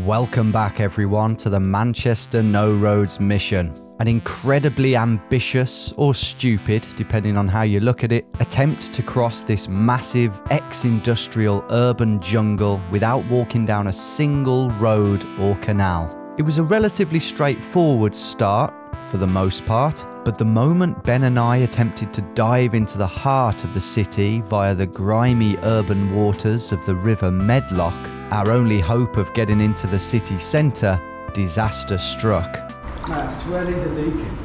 Welcome back everyone to the Manchester No Roads mission. An incredibly ambitious, or stupid, depending on how you look at it, attempt to cross this massive ex-industrial urban jungle without walking down a single road or canal. It was a relatively straightforward start, for the most part, but the moment Ben and I attempted to dive into the heart of the city via the grimy urban waters of the River Medlock, our only hope of getting into the city centre, disaster struck. I swear these are leaking.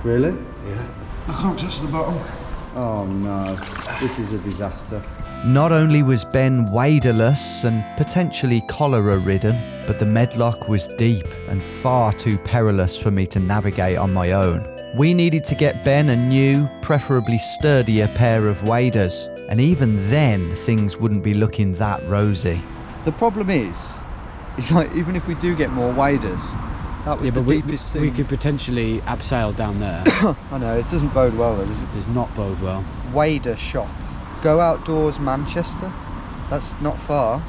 Really? Yeah. I can't touch the bottom. Oh no, this is a disaster. Not only was Ben waderless and potentially cholera-ridden, but the Medlock was deep and far too perilous for me to navigate on my own. We needed to get Ben a new, preferably sturdier pair of waders, and even then things wouldn't be looking that rosy. The problem is like even if we do get more waders, that was the deepest thing. We could potentially abseil down there. I know, it doesn't bode well though, does it? It does not bode well. Wader shop. Go Outdoors Manchester. That's not far.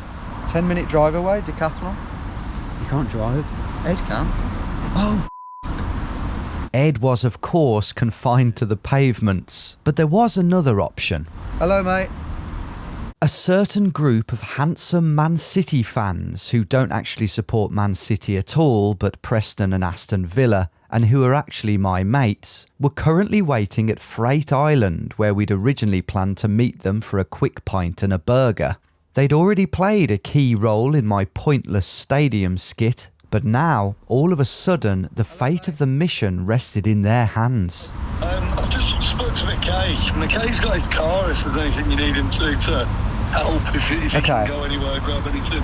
10-minute drive away, Decathlon. You can't drive. Ed can. Oh, Ed was of course confined to the pavements, but there was another option. Hello mate. A certain group of handsome Man City fans who don't actually support Man City at all, but Preston and Aston Villa, and who are actually my mates, were currently waiting at Freight Island, where we'd originally planned to meet them for a quick pint and a burger. They'd already played a key role in my pointless stadium skit, but now, all of a sudden, the fate of the mission rested in their hands. I've just spoke to McKay. McKay's got his car if there's anything you need him to help, if you can go anywhere, grab anything.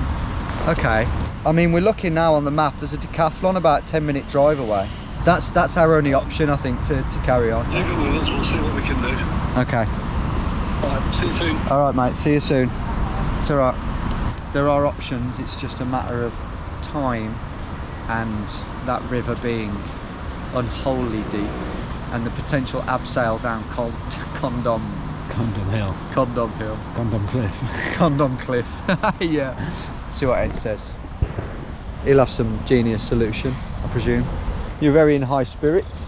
Okay. I mean, we're looking now on the map, there's a Decathlon about 10-minute drive away. That's our only option, I think, to carry on. Leave it with us, we'll see what we can do. Okay. Alright, see you soon. Alright mate, see you soon. It's alright. There are options, it's just a matter of time and that river being unholy deep and the potential abseil down Condom Hill. Condom Cliff. Condom Cliff. Yeah. See what Ed says. He'll have some genius solution, I presume. You're very in high spirits.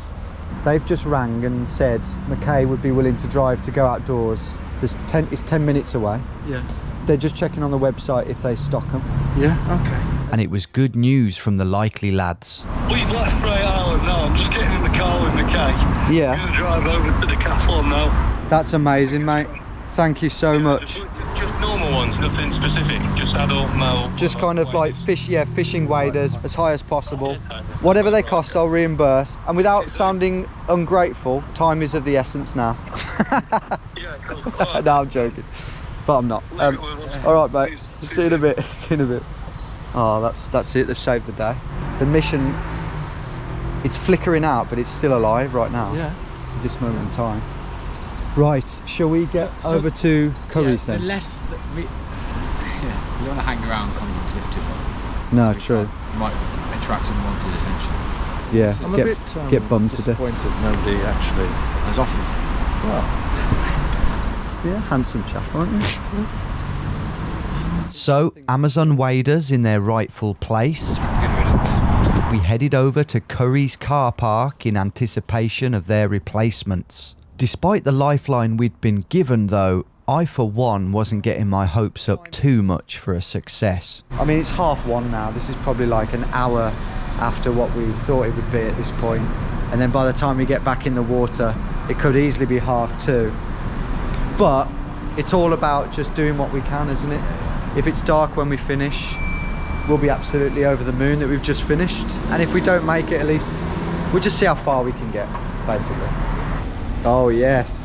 They've just rang and said McKay would be willing to drive to Go Outdoors. It's 10 minutes away. Yeah. They're just checking on the website if they stock them. Yeah, okay. And it was good news from the likely lads. We've left Freight Island now, I'm just getting in the car with McKay. Yeah. I'm going to drive over to the Decathlon now. That's amazing, mate. Thank you so much. Just normal ones, nothing specific, just adult, male. Just kind of like fishing waders as high as possible. Whatever they cost, I'll reimburse. And without sounding ungrateful, time is of the essence now. Yeah, cool. Right. No, I'm joking. But I'm not. All right, mate. See you in a bit. See you in a bit. Oh, that's it. They've saved the day. The mission, it's flickering out, but it's still alive right now. Yeah. At this moment in time. Right, shall we get over to Curry's then? The less that we... Yeah, you don't want to hang around Condom Cliff too long. No, true. It might attract unwanted attention. Yeah, I'm a bit get bummed to death. disappointed nobody actually has offered. Well, yeah, handsome chap, aren't you? So, Amazon waders in their rightful place. We headed over to Curry's car park in anticipation of their replacements. Despite the lifeline we'd been given though, I for one wasn't getting my hopes up too much for a success. I mean, it's 1:30 now. This is probably like an hour after what we thought it would be at this point. And then by the time we get back in the water, it could easily be 2:30. But it's all about just doing what we can, isn't it? If it's dark when we finish, we'll be absolutely over the moon that we've just finished. And if we don't make it, at least we'll just see how far we can get, basically. Oh yes.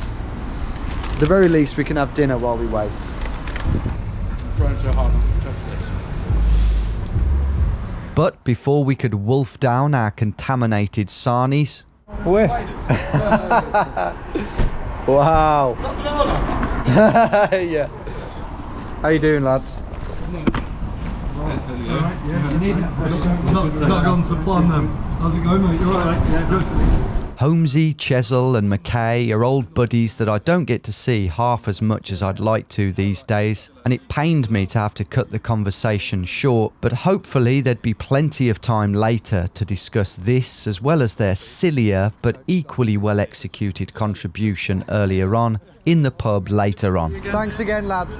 At the very least we can have dinner while we wait. I'm trying so hard not to touch this. But before we could wolf down our contaminated sarnies... Where? Wow. Yeah. How you doing, lads? Not gone to plan then. How's it going, mate? You alright? Yeah, good. Holmesy, Chesil and Mackay are old buddies that I don't get to see half as much as I'd like to these days, and it pained me to have to cut the conversation short, but hopefully there'd be plenty of time later to discuss this as well as their sillier but equally well executed contribution earlier on in the pub later on. Thanks again, lads.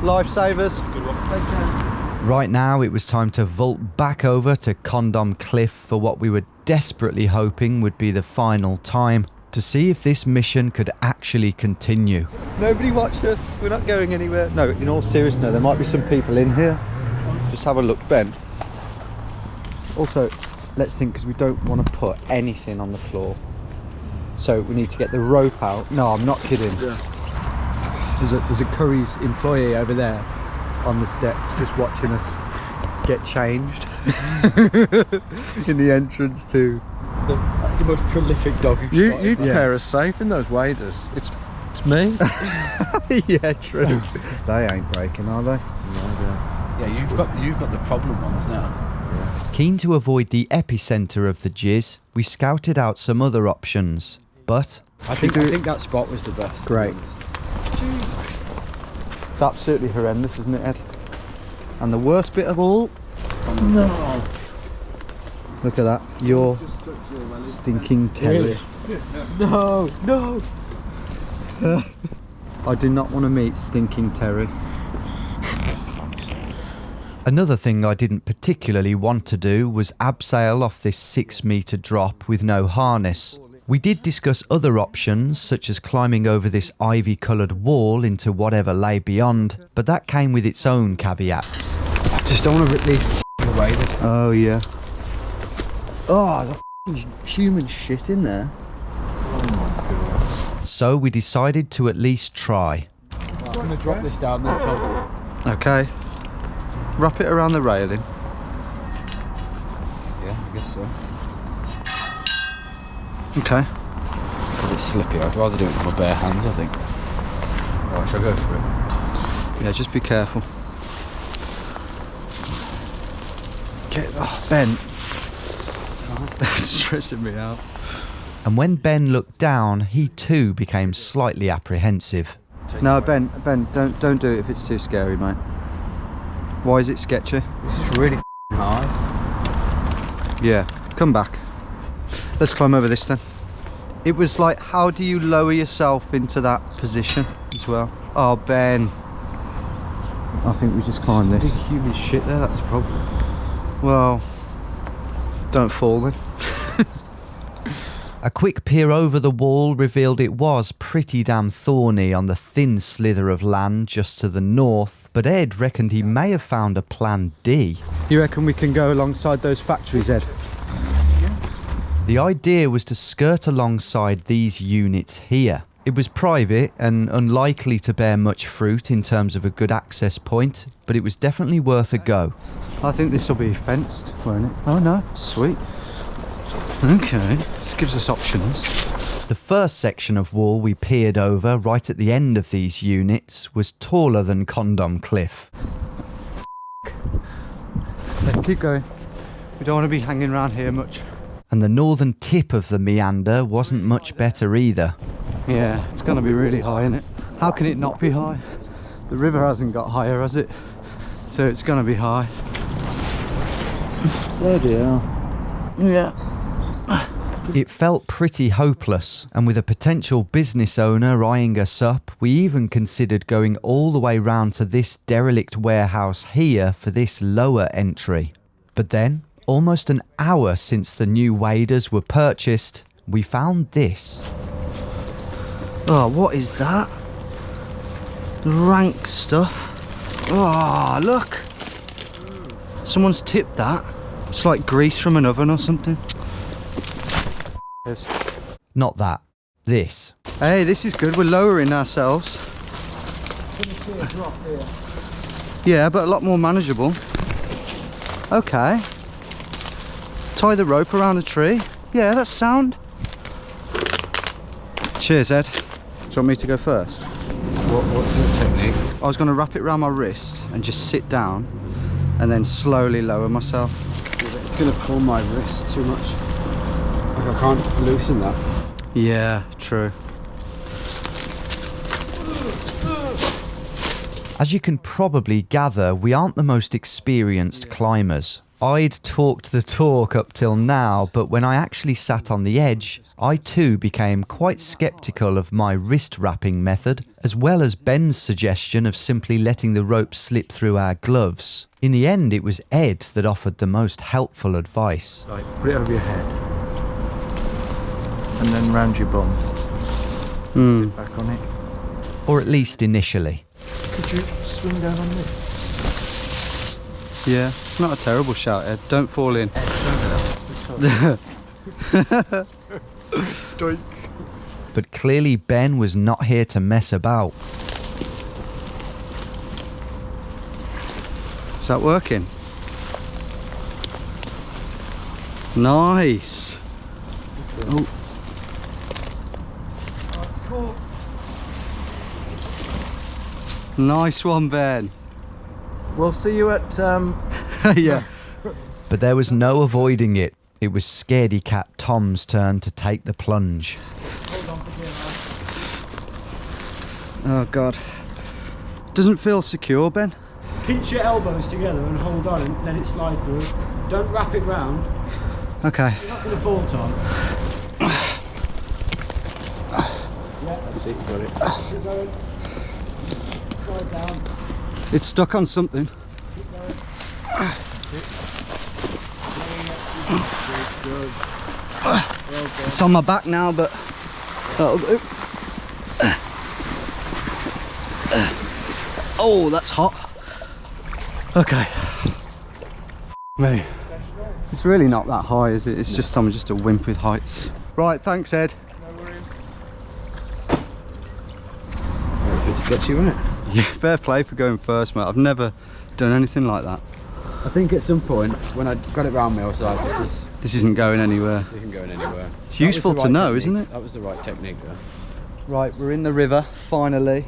Lifesavers. Good one. Take care. Right now it was time to vault back over to Condom Cliff for what we were desperately hoping would be the final time, to see if this mission could actually continue. Nobody watch us. We're not going anywhere. No, in all seriousness, there might be some people in here. Just have a look, Ben. Also, let's think, because we don't want to put anything on the floor. So we need to get the rope out. No, I'm not kidding. Yeah. There's a Curry's employee over there on the steps just watching us get changed in the entrance to The most prolific dog You'd Yeah. pair us safe in those waders. It's me. yeah, true. They ain't breaking, are they? Yeah, you've got the problem ones now. Keen to avoid the epicentre of the jizz, we scouted out some other options, but I think that spot was the best. Great. It's absolutely horrendous, isn't it, Ed? And the worst bit of all, no. Look at that, your stinking terror. No, no. I do not want to meet stinking Terry. another thing I didn't particularly want to do was abseil off this 6 metre drop with no harness. We did discuss other options, such as climbing over this ivy-coloured wall into whatever lay beyond, but that came with its own caveats. I just don't want to rip these waded. Oh yeah. Oh, the human shit in there. So we decided to at least try. I'm going to drop this down the top. Okay. Wrap it around the railing. Yeah, I guess so. Okay. It's a bit slippy. I'd rather do it with my bare hands, I think. Right, shall I go for it? Yeah, just be careful. Ben. That's stressing me out. And when Ben looked down, he too became slightly apprehensive. No, Ben, don't do it if it's too scary, mate. Why is it sketchy? This is really hard. Yeah, come back. Let's climb over this then. It was like, how do you lower yourself into that position as well? Oh, Ben. I think we just climb this. Big human shit there, that's the problem. Well, don't fall then. A quick peer over the wall revealed it was pretty damn thorny on the thin slither of land just to the north, but Ed reckoned he may have found a plan D. You reckon we can go alongside those factories, Ed? The idea was to skirt alongside these units here. It was private and unlikely to bear much fruit in terms of a good access point, but it was definitely worth a go. I think this will be fenced, won't it? Oh no, sweet. Okay, this gives us options. The first section of wall we peered over right at the end of these units was taller than Condom Cliff. Yeah, keep going. We don't want to be hanging around here much. And the northern tip of the meander wasn't much better either. Yeah, it's going to be really high, isn't it? How can it not be high? The river hasn't got higher, has it? So it's going to be high. Bloody hell. Yeah. It felt pretty hopeless, and with a potential business owner eyeing us up, we even considered going all the way round to this derelict warehouse here for this lower entry. But then, almost an hour since the new waders were purchased, we found this. Oh, what is that? Rank stuff. Oh, look. Someone's tipped that. It's like grease from an oven or something. Not that. This. Hey, this is good. We're lowering ourselves. Yeah, but a lot more manageable. Okay. Tie the rope around a tree. Yeah, that's sound. Cheers, Ed. Do you want me to go first? What's your technique? I was going to wrap it around my wrist and just sit down and then slowly lower myself. It's going to pull my wrist too much. Like I can't loosen that. Yeah, true. As you can probably gather, we aren't the most experienced climbers. I'd talked the talk up till now, but when I actually sat on the edge, I too became quite sceptical of my wrist wrapping method, as well as Ben's suggestion of simply letting the rope slip through our gloves. In the end, it was Ed that offered the most helpful advice. Right, put it over your head. And then round your bum. Sit back on it. Or at least initially. Could you swing down on this? Yeah, it's not a terrible shout, Ed. Don't fall in. But clearly Ben was not here to mess about. Is that working? Nice. Oh. Nice one, Ben. We'll see you at Yeah. But there was no avoiding it. It was scaredy cat Tom's turn to take the plunge. Oh God. Doesn't feel secure, Ben. Pinch your elbows together and hold on and let it slide through. Don't wrap it round. Okay. You're not going to fall, Tom. That's it, got it. Keep going. Slide down. It's stuck on something. Keep going. Good. It's on my back now, but that'll do. Oh, that's hot. Okay. Me. It's really not that high, is it? It's just I'm just a wimp with heights. Right, thanks, Ed. No worries. That's a bit sketchy, isn't it? Yeah, fair play for going first, mate. I've never done anything like that. I think at some point when I got it round me, I was like, This isn't going anywhere. this isn't going anywhere. It's useful to know, isn't it? That was the right technique though. Right, we're in the river, finally.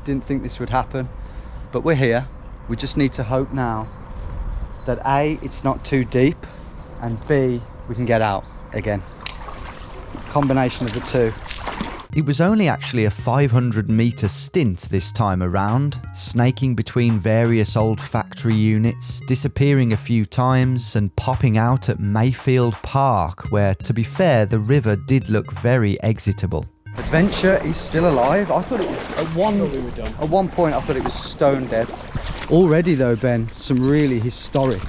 Didn't think this would happen, but we're here. We just need to hope now that A, it's not too deep, and B, we can get out again. Combination of the two. It was only actually a 500-metre stint this time around, snaking between various old factory units, disappearing a few times and popping out at Mayfield Park, where, to be fair, the river did look very exitable. Adventure is still alive. I thought it was, at one point I thought it was stone dead. Already though, Ben, some really historic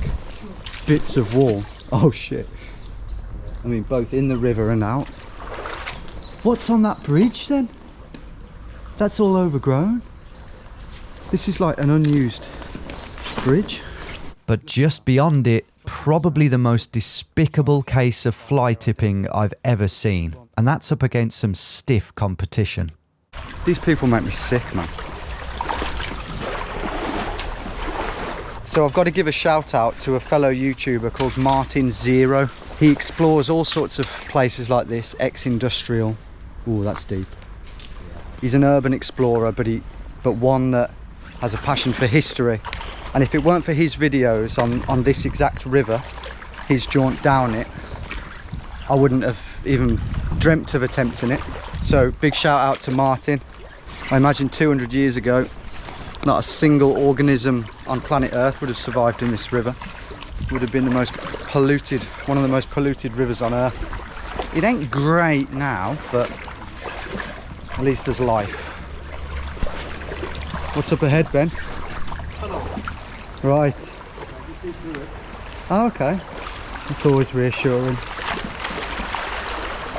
bits of wall. Oh shit. I mean, both in the river and out. What's on that bridge then? That's all overgrown. This is like an unused bridge. But just beyond it, probably the most despicable case of fly tipping I've ever seen. And that's up against some stiff competition. These people make me sick, man. So I've got to give a shout out to a fellow YouTuber called Martin Zero. He explores all sorts of places like this, ex-industrial. Ooh, that's deep. He's an urban explorer, but one that has a passion for history. And if it weren't for his videos on this exact river, his jaunt down it, I wouldn't have even dreamt of attempting it. So big shout out to Martin. I imagine 200 years ago, not a single organism on planet Earth would have survived in this river. It would have been the most polluted, one of the most polluted rivers on Earth. It ain't great now, but at least there's life. What's up ahead, Ben? Right. Oh, okay. It's always reassuring.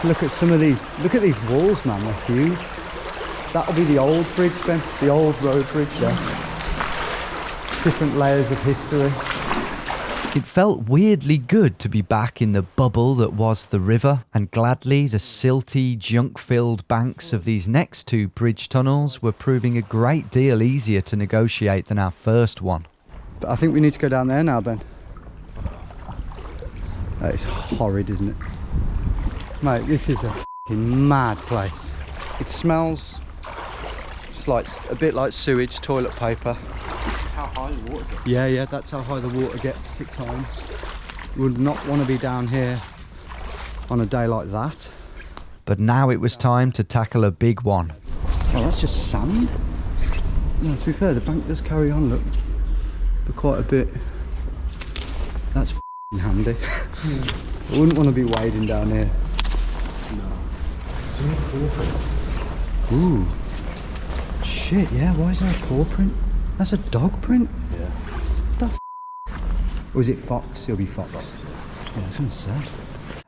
So look at some of these. Look at these walls, man. They're huge. That'll be the old bridge, Ben. The old road bridge there. Different layers of history. It felt weirdly good to be back in the bubble that was the river, and gladly the silty, junk-filled banks of these next two bridge tunnels were proving a great deal easier to negotiate than our first one. But I think we need to go down there now, Ben. That is horrid, isn't it? Mate, this is a f***ing mad place. It smells just like a bit like sewage, toilet paper. How high the water gets. Yeah, that's how high the water gets at times. Would not want to be down here on a day like that. But now it was time to tackle a big one. Oh, that's just sand. No, to be fair, the bank does carry on, look, for quite a bit. That's f***ing handy. I wouldn't want to be wading down here. No. Ooh. Shit, yeah, why is there a paw print? That's a dog print? Yeah. The f***? Or is it fox? It'll be fox. Yeah, that's what I said.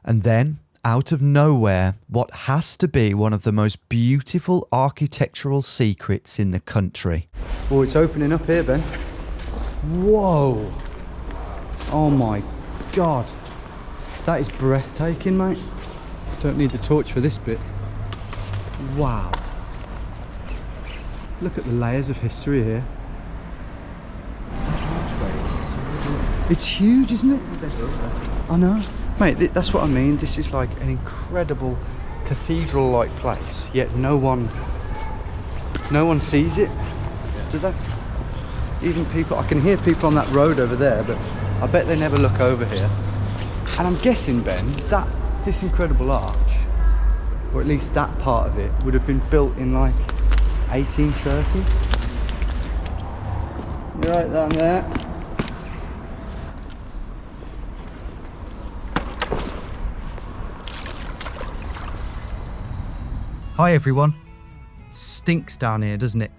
And then, out of nowhere, what has to be one of the most beautiful architectural secrets in the country. Oh, it's opening up here, Ben. Whoa. Oh my God. That is breathtaking, mate. Don't need the torch for this bit. Wow. Look at the layers of history here. It's huge, isn't it? I know. Mate, that's what I mean. This is like an incredible cathedral-like place, yet no one sees it. Do they? Even people, I can hear people on that road over there, but I bet they never look over here. And I'm guessing, Ben, that this incredible arch, or at least that part of it, would have been built in like 1830s. Right down there. Hi everyone. Stinks down here, doesn't it?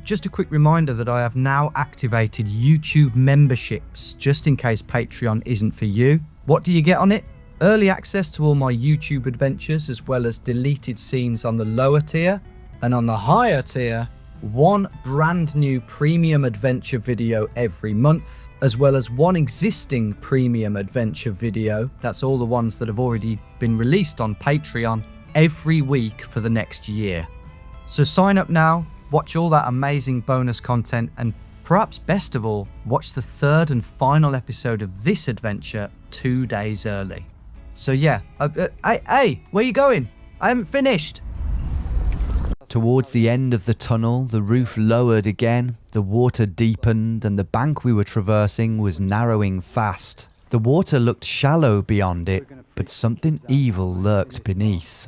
Just a quick reminder that I have now activated YouTube memberships, just in case Patreon isn't for you. What do you get on it? Early access to all my YouTube adventures, as well as deleted scenes on the lower tier. And on the higher tier, one brand new premium adventure video every month, as well as one existing premium adventure video, that's all the ones that have already been released on Patreon, every week for the next year. So sign up now, watch all that amazing bonus content, and perhaps best of all, watch the third and final episode of this adventure 2 days early. So yeah, hey, where you going? I haven't finished. Towards the end of the tunnel, the roof lowered again, the water deepened, and the bank we were traversing was narrowing fast. The water looked shallow beyond it, but something evil lurked beneath.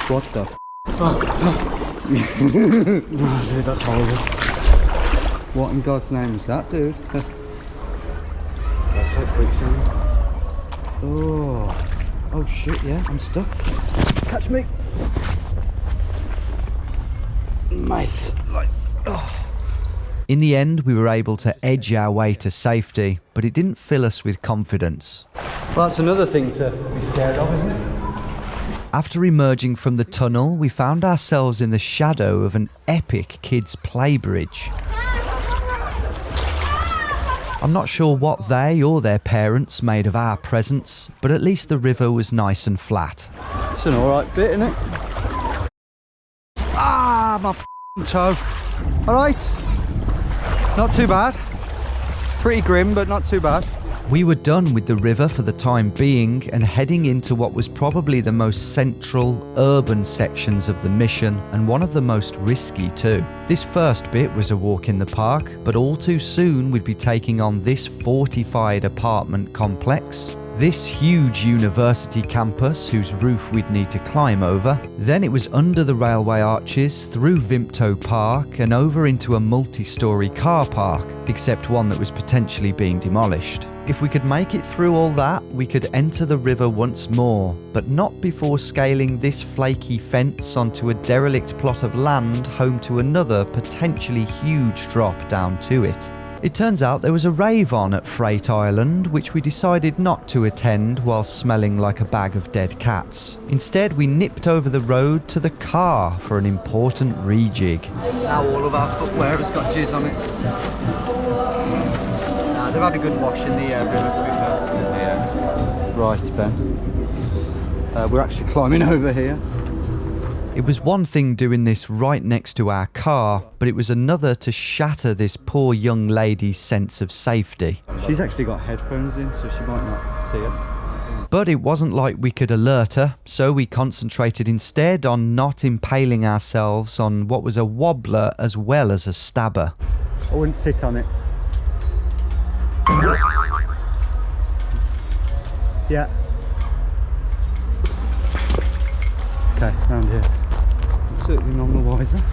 What the f***? Oh, dude, that's horrible. What in God's name is that, dude? That's like quicksand. Oh shit, yeah, I'm stuck. Catch me. Mate, In the end, we were able to edge our way to safety, but it didn't fill us with confidence. well, that's another thing to be scared of, isn't it? After emerging from the tunnel, we found ourselves in the shadow of an epic kids' play bridge. I'm not sure what they or their parents made of our presence, but at least the river was nice and flat. It's an alright bit, isn't it? Ah, my f***ing toe. Alright. Not too bad. Pretty grim, but not too bad. We were done with the river for the time being and heading into what was probably the most central, urban sections of the mission, and one of the most risky too. This first bit was a walk in the park, but all too soon we'd be taking on this fortified apartment complex, this huge university campus whose roof we'd need to climb over. Then it was under the railway arches, through Vimto Park and over into a multi-storey car park, except one that was potentially being demolished. If we could make it through all that, we could enter the river once more, but not before scaling this flaky fence onto a derelict plot of land home to another potentially huge drop down to it. It turns out there was a rave on at Freight Island, which we decided not to attend while smelling like a bag of dead cats. Instead, we nipped over the road to the car for an important rejig. Now all of our footwear has got jizz on it. Nah, they've had a good wash in the river, to be fair. Yeah. Right, Ben. We're actually climbing over here. It was one thing doing this right next to our car, but it was another to shatter this poor young lady's sense of safety. She's actually got headphones in, so she might not see us. But it wasn't like we could alert her, so we concentrated instead on not impaling ourselves on what was a wobbler as well as a stabber. I wouldn't sit on it. Yeah. Okay, round here. I'm certainly none the wiser.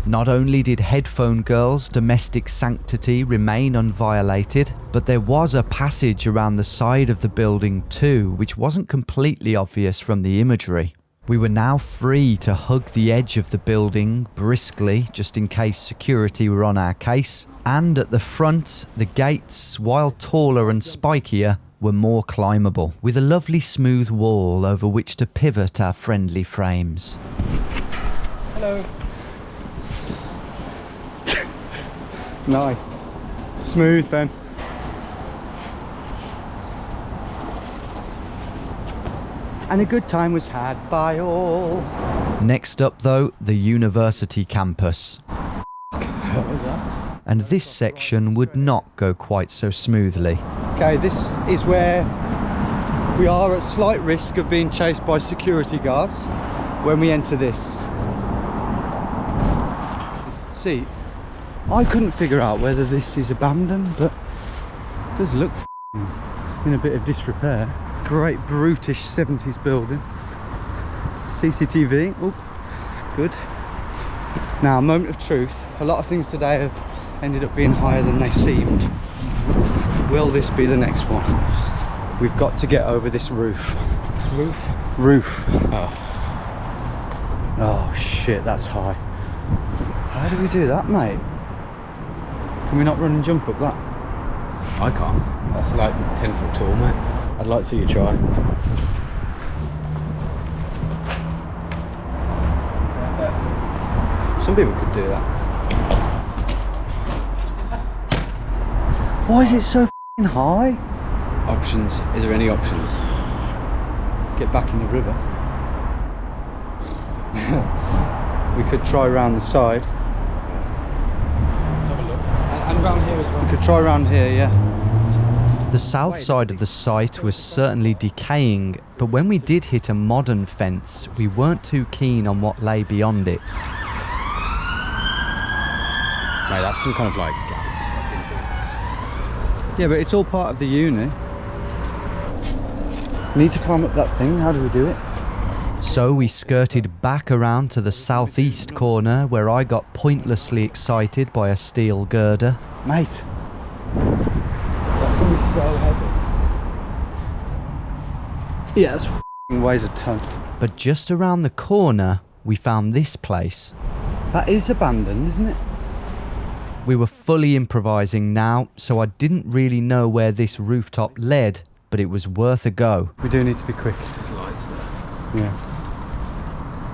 Not only did Headphone Girl's domestic sanctity remain unviolated, but there was a passage around the side of the building too, which wasn't completely obvious from the imagery. We were now free to hug the edge of the building briskly, just in case security were on our case. And at the front, the gates, while taller and spikier, were more climbable, with a lovely smooth wall over which to pivot our friendly frames. Hello. Nice. Smooth, Ben. And a good time was had by all. Next up though, the university campus. What was that? And this section would not go quite so smoothly. Okay, this is where we are at slight risk of being chased by security guards when we enter this. See, I couldn't figure out whether this is abandoned, but it does look in a bit of disrepair. Great brutish 70s building. CCTV, oh, good. Now, moment of truth, a lot of things today have ended up being higher than they seemed. Will this be the next one? We've got to get over this roof. Roof. Oh shit, that's high. How do we do that, mate? Can we not run and jump up that? I can't. That's like 10 foot tall, mate. I'd like to see you try. Some people could do that. Why is it so f***ing high? Options. Is there any options? Get back in the river. We could try round the side. Let's have a look. And round here as well. We could try round here, yeah. The south side of the site was certainly decaying, but when we did hit a modern fence, we weren't too keen on what lay beyond it. Mate, that's some kind of like gas. Yeah, but it's all part of the uni. Need to climb up that thing, how do we do it? So we skirted back around to the southeast corner where I got pointlessly excited by a steel girder. Mate, that thing is so heavy. Yeah, it weighs a ton. But just around the corner, we found this place. That is abandoned, isn't it? We were fully improvising now, so I didn't really know where this rooftop led, but it was worth a go. We do need to be quick. There's lights there. Yeah.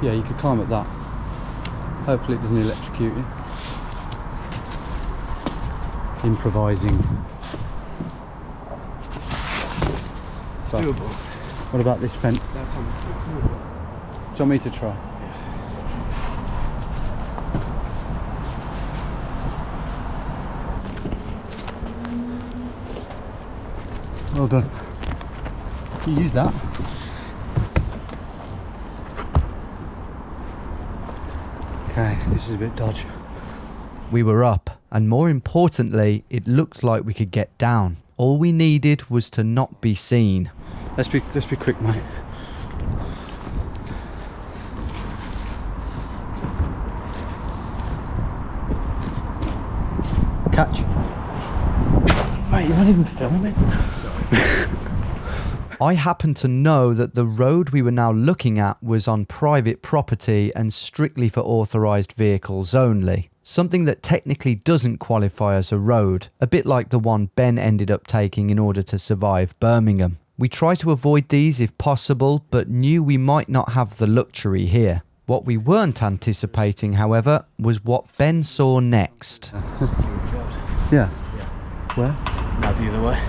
Yeah, you could climb up that. Hopefully it doesn't electrocute you. Improvising. So, Doable. what about this fence? That's on. Do you want me to try? Well done. You use that. Okay, this is a bit dodgy. We were up, and more importantly, it looked like we could get down. All we needed was to not be seen. Let's be quick, mate. Catch. Mate, you weren't even filming. I happened to know that the road we were now looking at was on private property and strictly for authorised vehicles only. Something that technically doesn't qualify as a road, a bit like the one Ben ended up taking in order to survive Birmingham. We try to avoid these if possible, but knew we might not have the luxury here. What we weren't anticipating, however, was what Ben saw next. Yeah. Where? Now the other way.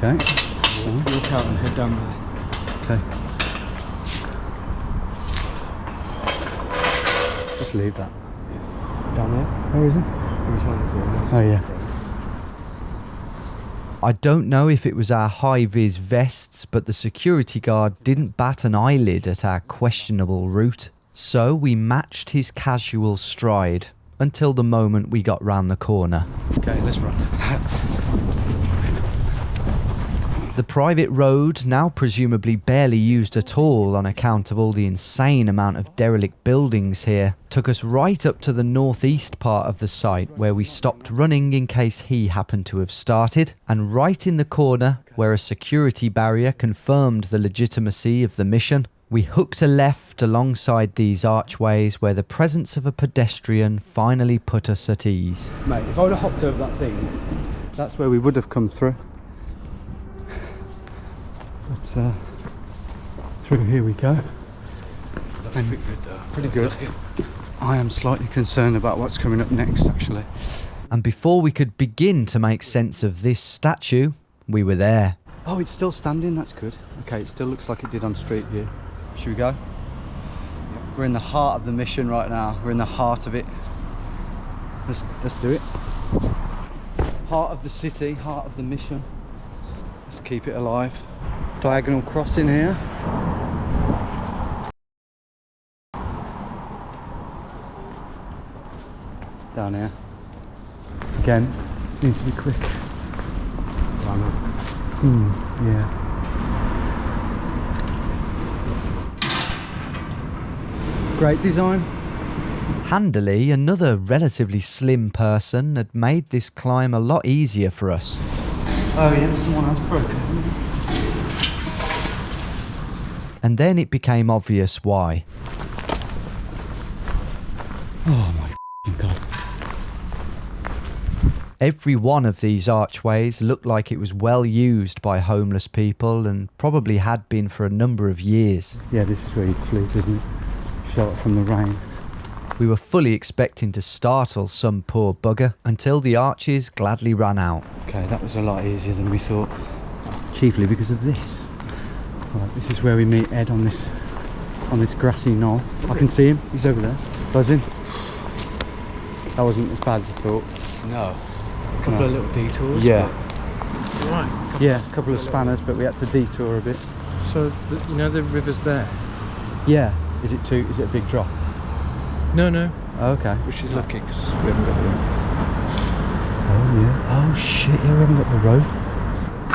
Okay. Walk out and head down there. Okay. Just leave that. Down there? Where is it? It was around the corner. Oh yeah. I don't know if it was our high-vis vests, but the security guard didn't bat an eyelid at our questionable route. So we matched his casual stride until the moment we got round the corner. Okay, let's run. The private road, now presumably barely used at all on account of all the insane amount of derelict buildings here, took us right up to the northeast part of the site where we stopped running in case he happened to have started, and right in the corner where a security barrier confirmed the legitimacy of the mission, we hooked a left alongside these archways where the presence of a pedestrian finally put us at ease. Mate, if I would have hopped over that thing, that's where we would have come through. But through here we go. That's pretty good though. Pretty good. I am slightly concerned about what's coming up next, actually. And before we could begin to make sense of this statue, we were there. Oh, it's still standing, that's good. Okay, it still looks like it did on Street View. Should we go? Yep. We're in the heart of the mission right now. We're in the heart of it. Let's do it. Heart of the city, heart of the mission. Let's keep it alive. Diagonal crossing here. Down here. Again, need to be quick. Yeah. Great design. Handily, another relatively slim person had made this climb a lot easier for us. Oh yeah, someone else broken. And then it became obvious why. Oh my God. Every one of these archways looked like it was well used by homeless people and probably had been for a number of years. Yeah, this is where you'd sleep, isn't it? Shelter from the rain. We were fully expecting to startle some poor bugger until the arches gladly ran out. Okay, that was a lot easier than we thought. Chiefly because of this. Right, this is where we meet Ed on this grassy knoll. I can see him, he's over there. Buzzing. That wasn't as bad as I thought. No. A couple of little detours. Yeah. Right. Yeah, a couple of spanners, but we had to detour a bit. So, you know the river's there? Yeah. Is it a big drop? No. Oh, okay. Which is lucky because we haven't got the rope. Oh yeah. Oh shit, yeah, we haven't got the rope.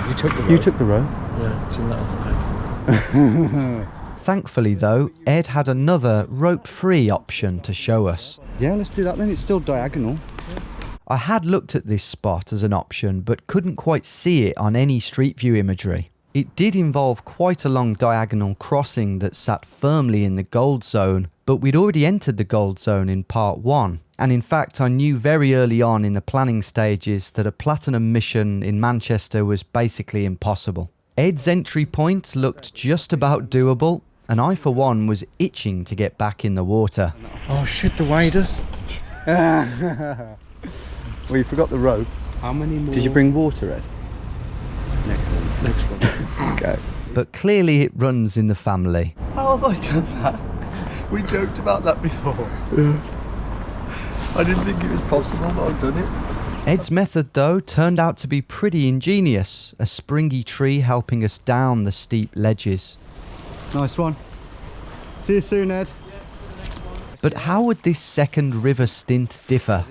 You took the rope. You took the rope. Yeah, it's in that other pack. Thankfully though, Ed had another rope-free option to show us. Yeah, let's do that then. It's still diagonal. I had looked at this spot as an option but couldn't quite see it on any Street View imagery. It did involve quite a long diagonal crossing that sat firmly in the gold zone, but we'd already entered the gold zone in part 1. And in fact, I knew very early on in the planning stages that a platinum mission in Manchester was basically impossible. Ed's entry point looked just about doable, and I for one was itching to get back in the water. Oh shit, the waders. Well, you forgot the rope. How many more? Did you bring water, Ed? Next one. Okay. But clearly it runs in the family. How have I done that? We joked about that before. I didn't think it was possible, but I've done it. Ed's method though turned out to be pretty ingenious, a springy tree helping us down the steep ledges. Nice one. See you soon, Ed. But how would this second river stint differ?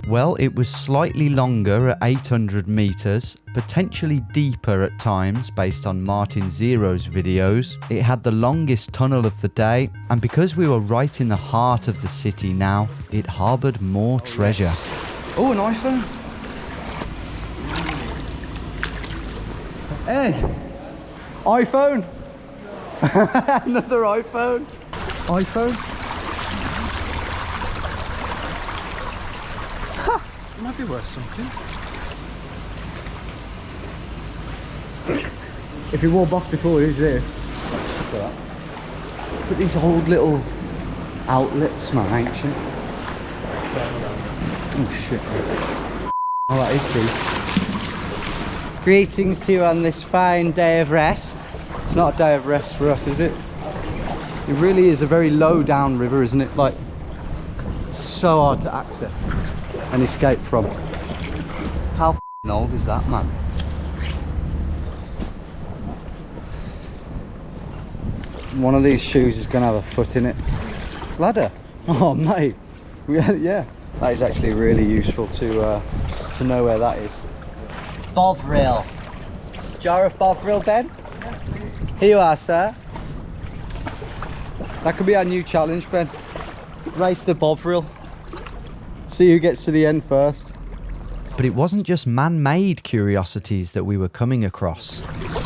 Well, it was slightly longer at 800 metres, potentially deeper at times based on Martin Zero's videos. It had the longest tunnel of the day, and because we were right in the heart of the city now, it harboured more treasure. Oh, an iPhone. Ed! iPhone! Another iPhone! iPhone? Might be worth something. If you wore Boss before, who's there? Look at that. Look at these old little outlets, man, ain't you? Oh shit. Oh, that is deep. Greetings to you on this fine day of rest. It's not a day of rest for us, is it? It really is a very low down river, isn't it? Like, so hard to access and escape from. How f***ing old is that, man? One of these shoes is going to have a foot in it. Ladder. Oh mate, yeah, that is actually really useful to know where that is. Bovril. jar of Bovril, Ben? Here you are, sir. That could be our new challenge, Ben. Race the Bovril. See who gets to the end first. But it wasn't just man-made curiosities that we were coming across.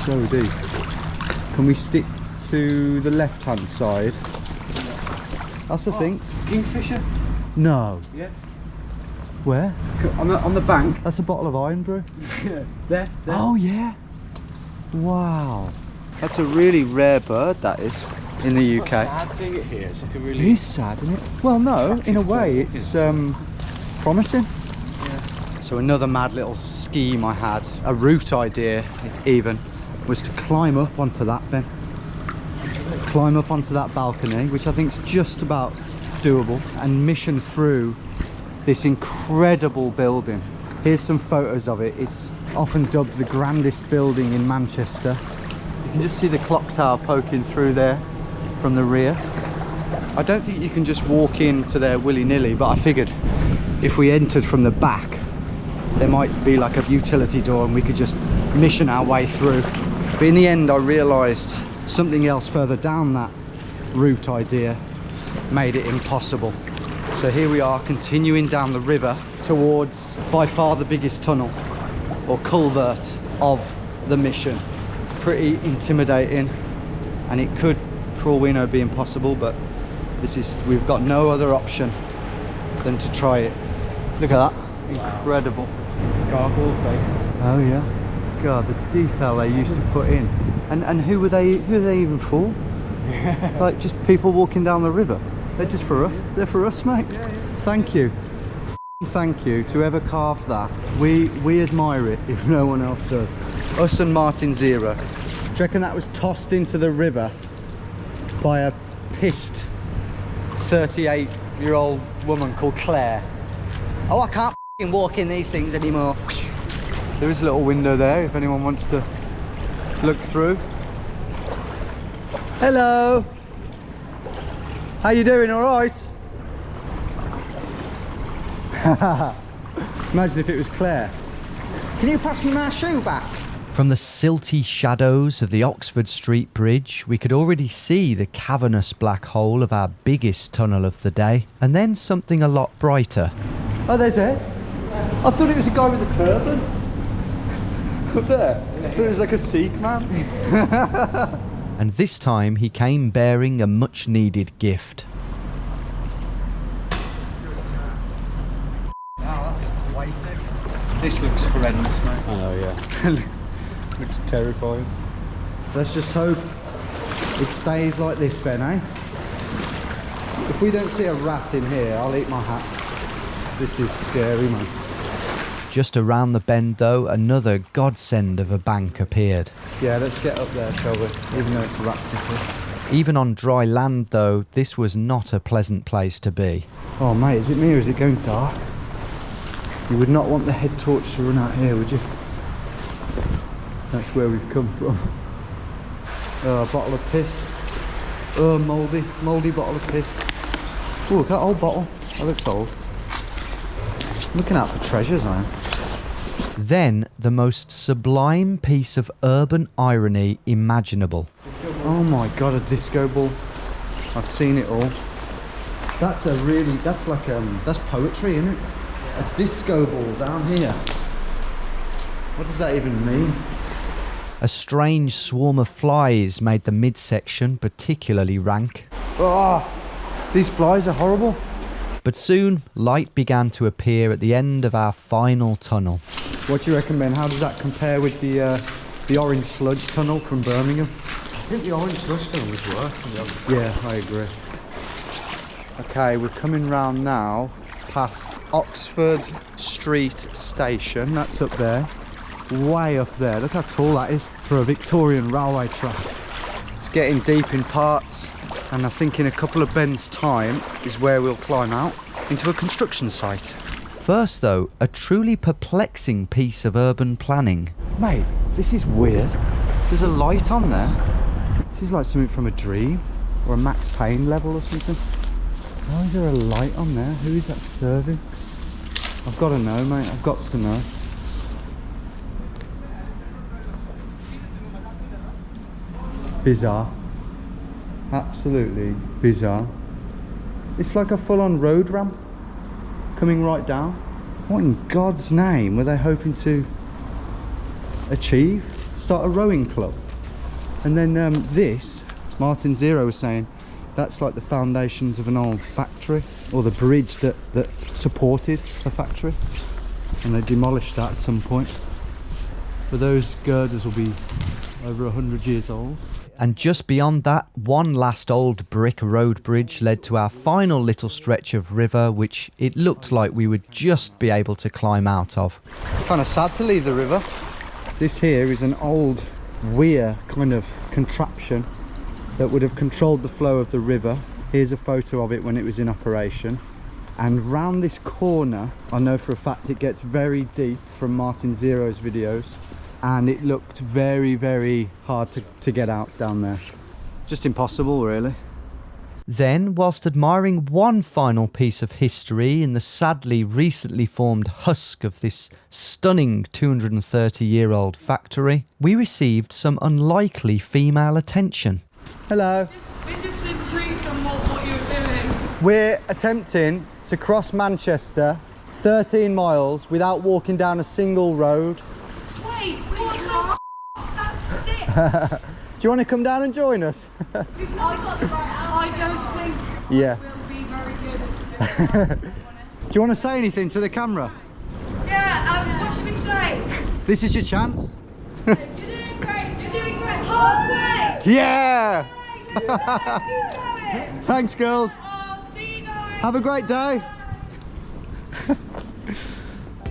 So deep. Can we stick to the left-hand side? That's the thing. Kingfisher? No. Yeah. Where? On the bank. That's a bottle of iron brew. There. Oh yeah. Wow. That's a really rare bird, that is, in the UK. Sad seeing it here. It's like a It really. is sad, isn't it? Well, no, in a way, it's promising. Yeah. So another mad little scheme I had, a route idea even, was to climb up onto that, Ben. Climb up onto that balcony, which I think is just about doable, and mission through this incredible building. Here's some photos of it. It's often dubbed the grandest building in Manchester. You can just see the clock tower poking through there from the rear. I don't think you can just walk into there willy-nilly, but I figured if we entered from the back, there might be like a utility door and we could just mission our way through. But in the end, I realised something else further down that route idea made it impossible. So here we are, continuing down the river towards by far the biggest tunnel or culvert of the mission. It's pretty intimidating and it could, for all we know, be impossible, but we've got no other option than to try it. Look at that, incredible. Gargoyle faces. Oh yeah, God, the detail they used to put in. And who are they even for? Like just people walking down the river. They're just for us. They're for us, mate. Yeah. Thank you. Thank you to whoever carved that. We admire it if no one else does. Us and Martin Zero. Do you reckon that was tossed into the river by a pissed 38-year-old woman called Claire? Oh, I can't walk in these things anymore. There is a little window there if anyone wants to look through. Hello. How you doing? All right? Imagine if it was Claire. Can you pass me my shoe back? From the silty shadows of the Oxford Street Bridge, we could already see the cavernous black hole of our biggest tunnel of the day, and then something a lot brighter. Oh, there's Ed. I thought it was a guy with a turban. Up there. I thought it was like a Sikh man. And this time he came bearing a much needed gift. This looks horrendous, mate. Oh yeah. Looks terrifying. Let's just hope it stays like this, Ben, eh? If we don't see a rat in here, I'll eat my hat. This is scary, man. Just around the bend though, another godsend of a bank appeared. Yeah, let's get up there, shall we? Even though it's the rat city. Even on dry land though, this was not a pleasant place to be. Oh mate, is it me or is it going dark? You would not want the head torch to run out here, would you? That's where we've come from. Oh, a bottle of piss. Oh, mouldy bottle of piss. Oh, look at that old bottle. That looks old. I'm looking out for treasures, I am. Then the most sublime piece of urban irony imaginable. Oh my god, a disco ball. I've seen it all. That's that's poetry, isn't it? A disco ball down here. What does that even mean? A strange swarm of flies made the midsection particularly rank. Oh, these flies are horrible. But soon, light began to appear at the end of our final tunnel. What do you reckon, Ben? How does that compare with the orange sludge tunnel from Birmingham? I think the orange sludge tunnel was worse. Yeah, I agree. Okay, we're coming round now past Oxford Street Station. That's up there. Way up there. Look how tall that is for a Victorian railway track. It's getting deep in parts, and I think in a couple of bends' time is where we'll climb out into a construction site. First though, a truly perplexing piece of urban planning. Mate, this is weird. There's a light on there. This is like something from a dream or a Max Payne level or something. Why is there a light on there? Who is that serving? I've got to know, mate. I've got to know. Bizarre. Absolutely bizarre. It's like a full-on road ramp coming right down. What in God's name were they hoping to achieve? Start a rowing club? And then this, Martin Zero was saying, that's like the foundations of an old factory, or the bridge that supported a factory, and they demolished that at some point. But those girders will be over 100 years old. And just beyond that, one last old brick road bridge led to our final little stretch of river, which it looked like we would just be able to climb out of. Kind of sad to leave the river. This here is an old weir kind of contraption that would have controlled the flow of the river. Here's a photo of it when it was in operation. And round this corner, I know for a fact it gets very deep from Martin Zero's videos, and it looked very, very hard to get out down there. Just impossible, really. Then, whilst admiring one final piece of history in the sadly recently formed husk of this stunning 230-year-old factory, we received some unlikely female attention. Hello. We're just intrigued on what you're doing. We're attempting to cross Manchester 13 miles without walking down a single road. Wait, what the That's sick! Do you want to come down and join us? We've not got the right hour. I don't think Yeah. we'll be very good at doing that, to be honest. Do you want to say anything to the camera? Yeah, what should we say? This is your chance. You're doing great, you're doing great. Halfway! Yeah! Keep going! Thanks, girls. Oh, see you guys! Have a great day.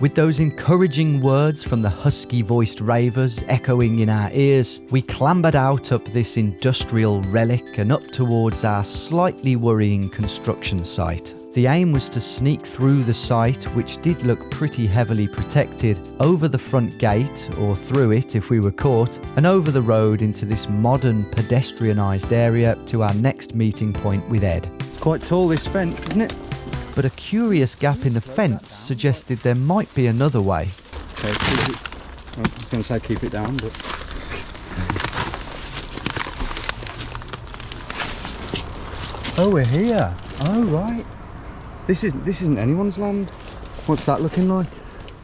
With those encouraging words from the husky-voiced ravers echoing in our ears, we clambered out up this industrial relic and up towards our slightly worrying construction site. The aim was to sneak through the site, which did look pretty heavily protected, over the front gate, or through it if we were caught, and over the road into this modern pedestrianised area to our next meeting point with Ed. Quite tall, this fence, isn't it? But a curious gap in the fence suggested there might be another way. Okay, keep it. I was going to say keep it down, but... Oh, we're here. Oh, right. This isn't anyone's land. What's that looking like?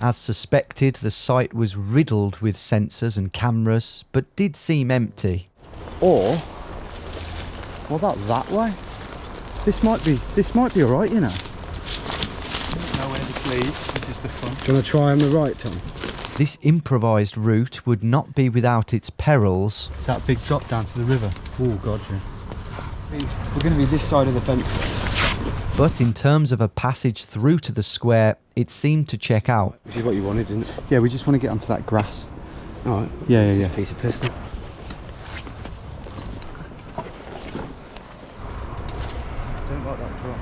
As suspected, the site was riddled with sensors and cameras, but did seem empty. Or, what about that way? This might be alright, you know. I don't know where this leads. This is the front. Do you want to try on the right, Tom? This improvised route would not be without its perils. It's that big drop down to the river. Oh, God, yeah. We're going to be this side of the fence. But in terms of a passage through to the square, it seemed to check out. Which is what you wanted, didn't it? Yeah, we just want to get onto that grass. Alright. Yeah. Piece of piss then. Don't like that drop.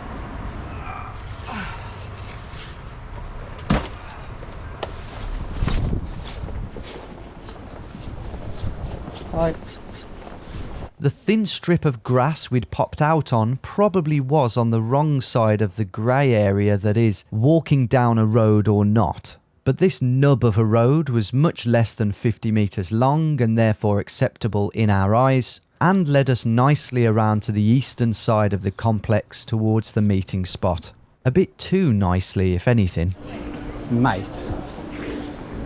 Hi. The thin strip of grass we'd popped out on probably was on the wrong side of the grey area that is walking down a road or not. But this nub of a road was much less than 50 metres long and therefore acceptable in our eyes, and led us nicely around to the eastern side of the complex towards the meeting spot. A bit too nicely, if anything. Mate.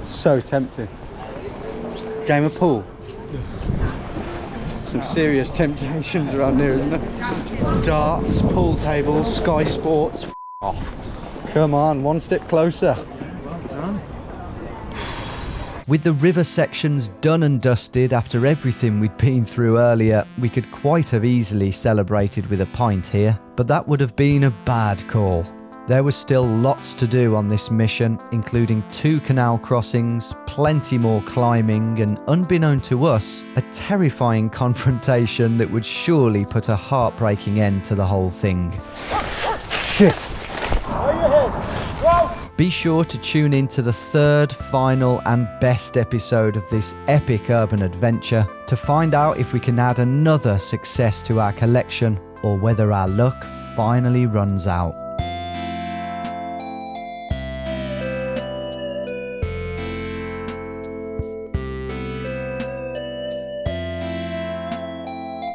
So tempting. Game of pool. Some serious temptations around here, isn't it? Darts, pool tables, Sky Sports. Off. Come on, one step closer. With the river sections done and dusted after everything we'd been through earlier, we could quite have easily celebrated with a pint here, but that would have been a bad call. There was still lots to do on this mission, including 2 canal crossings, plenty more climbing, and unbeknown to us, a terrifying confrontation that would surely put a heartbreaking end to the whole thing. Shit. Be sure to tune in to the 3rd, final and best episode of this epic urban adventure to find out if we can add another success to our collection or whether our luck finally runs out.